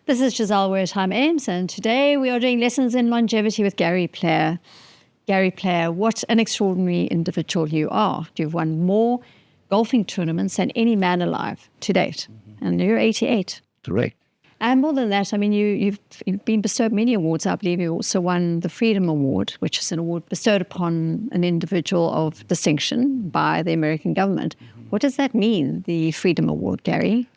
This is Gisèle Wetheim Aymés, and today we are doing lessons in longevity with Gary Player. Gary Player, what an extraordinary individual you are. You've won more golfing tournaments than any man alive to date, and you're 88. Correct. And more than that, I mean, you've been bestowed many awards. I believe you also won the Freedom Award, which is an award bestowed upon an individual of distinction by the American government. What does that mean, the Freedom Award, Gary?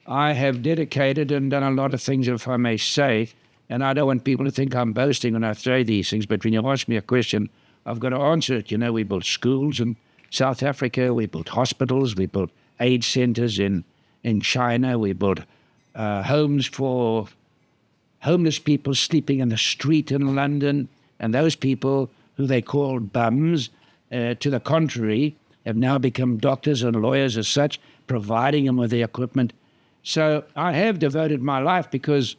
I have dedicated and done a lot of things, if I may say, and I don't want people to think I'm boasting when I say these things, but when you ask me a question, I've got to answer it. You know, we built schools in South Africa, we built hospitals, we built aid centers in China, we built homes for homeless people sleeping in the street in London, and those people who they called bums, to the contrary, have now become doctors and lawyers as such, providing them with the equipment. So I have devoted my life, because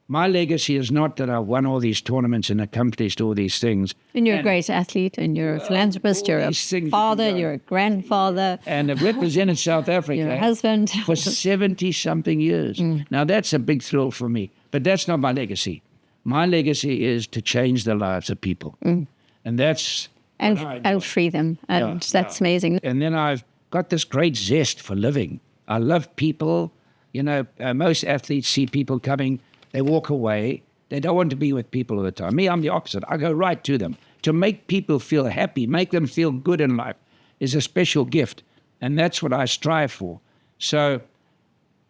my legacy is not that I've won all these tournaments and accomplished all these things. And you're a great athlete, and you're a philanthropist, you're a father, you're a grandfather. And I've represented South Africa You're a husband. for 70-something years. Now, that's a big thrill for me. But that's not my legacy. My legacy is to change the lives of people. And that's... And free them. And that's amazing. And then I've got this great zest for living. I love people. You know, most athletes see people coming, they walk away. They don't want to be with people all the time. Me, I'm the opposite. I go right to them. To make people feel happy, make them feel good in life is a special gift. And that's what I strive for. So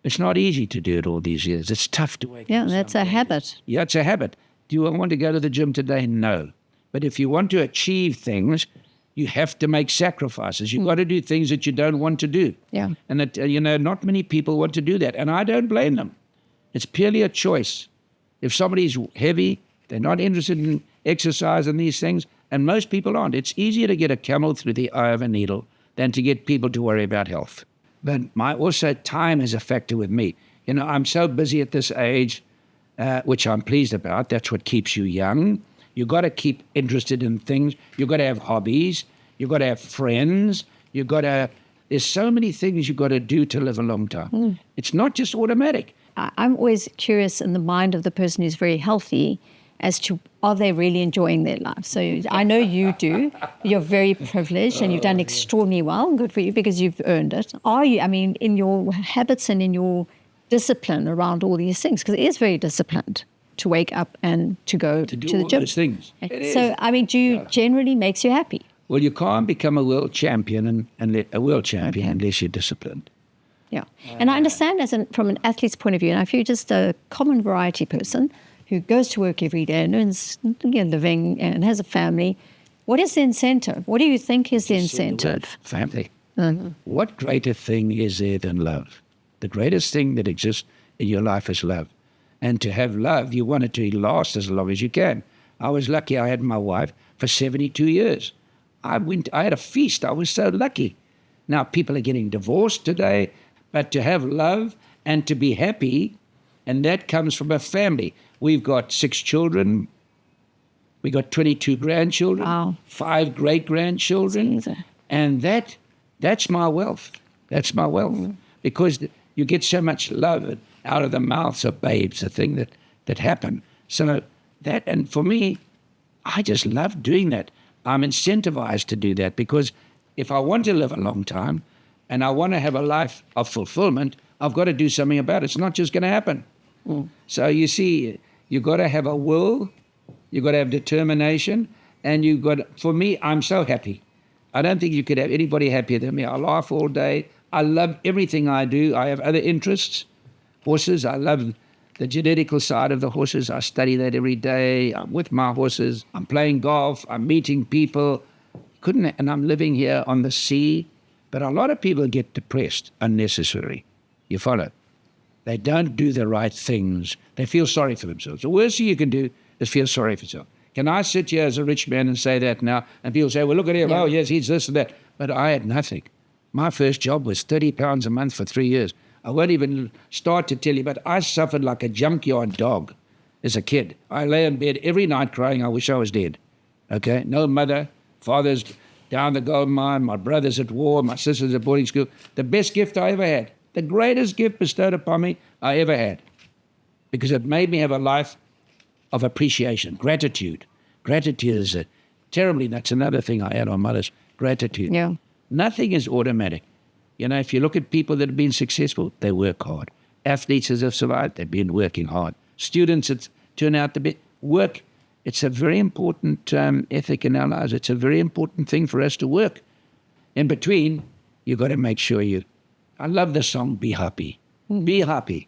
it's not easy to do it all these years. It's tough to wake up. Yeah, that's a habit. Yeah, it's a habit. Do you want to go to the gym today? No. But if you want to achieve things, you have to make sacrifices. You've got to do things that you don't want to do. Yeah. And that, not many people want to do that. And I don't blame them. It's purely a choice. If somebody's heavy, they're not interested in exercise and these things, and most people aren't. It's easier to get a camel through the eye of a needle than to get people to worry about health. But also time is a factor with me. You know, I'm so busy at this age, which I'm pleased about. That's what keeps you young. You've got to keep interested in things. You've got to have hobbies. You've got to have friends. There's so many things you've got to do to live a long time. It's not just automatic. I'm always curious in the mind of the person who's very healthy as to, are they really enjoying their life? So I know you do. You're very privileged and you've done extraordinarily well. Good for you, because you've earned it. Are you, I mean, in your habits and in your discipline around all these things? Because it is very disciplined to wake up and to go to the gym. Those things. So, I mean, generally makes you happy? Well, you can't become a world champion unless you're disciplined. Yeah. And I understand from an athlete's point of view, and if you're just a common variety person who goes to work every day and earns a living and has a family, what is the incentive? What do you think is the incentive? Family. What greater thing is there than love? The greatest thing that exists in your life is love. And to have love, you want it to last as long as you can. I was lucky I had my wife for 72 years. I had a feast. I was so lucky. Now, people are getting divorced today, but to have love and to be happy, and that comes from a family. We've got 6 children. We got 22 grandchildren, wow. 5 great-grandchildren. And that's my wealth. That's my wealth. Because you get so much love out of the mouths of babes, a thing that happened. So that, and for me, I just love doing that. I'm incentivized to do that, because if I want to live a long time and I want to have a life of fulfillment, I've got to do something about it. It's not just going to happen. So you see, you've got to have a will, you've got to have determination, and for me, I'm so happy. I don't think you could have anybody happier than me. I laugh all day. I love everything I do. I have other interests. Horses, I love the genetical side of the horses. I study that every day. I'm with my horses. I'm playing golf. I'm meeting people. And I'm living here on the sea. But a lot of people get depressed unnecessarily. You follow? They don't do the right things. They feel sorry for themselves. The worst thing you can do is feel sorry for yourself. Can I sit here as a rich man and say that now? And people say, well, look at him. Yeah. Oh, yes, he's this and that. But I had nothing. My first job was £30 a month for 3 years. I won't even start to tell you, but I suffered like a junkyard dog as a kid. I lay in bed every night crying, I wish I was dead. Okay? No mother, father's down the gold mine, my brother's at war, my sister's at boarding school. The best gift I ever had, the greatest gift bestowed upon me I ever had. because it made me have a life of appreciation, gratitude. Gratitude is that's another thing I add on mothers, gratitude. Yeah. Nothing is automatic. You know, if you look at people that have been successful, they work hard. Athletes that have survived, they've been working hard. Students that turn out to be work. It's a very important ethic in our lives. It's a very important thing for us to work. In between, you got to make sure I love the song, Be Happy. Be happy.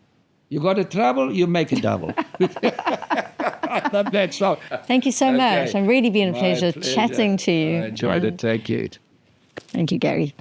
You got a trouble, you make a double. I love that song. Thank you so much. It's really been a pleasure pleasure. chatting to you. I enjoyed it. Thank you. Thank you, Gary.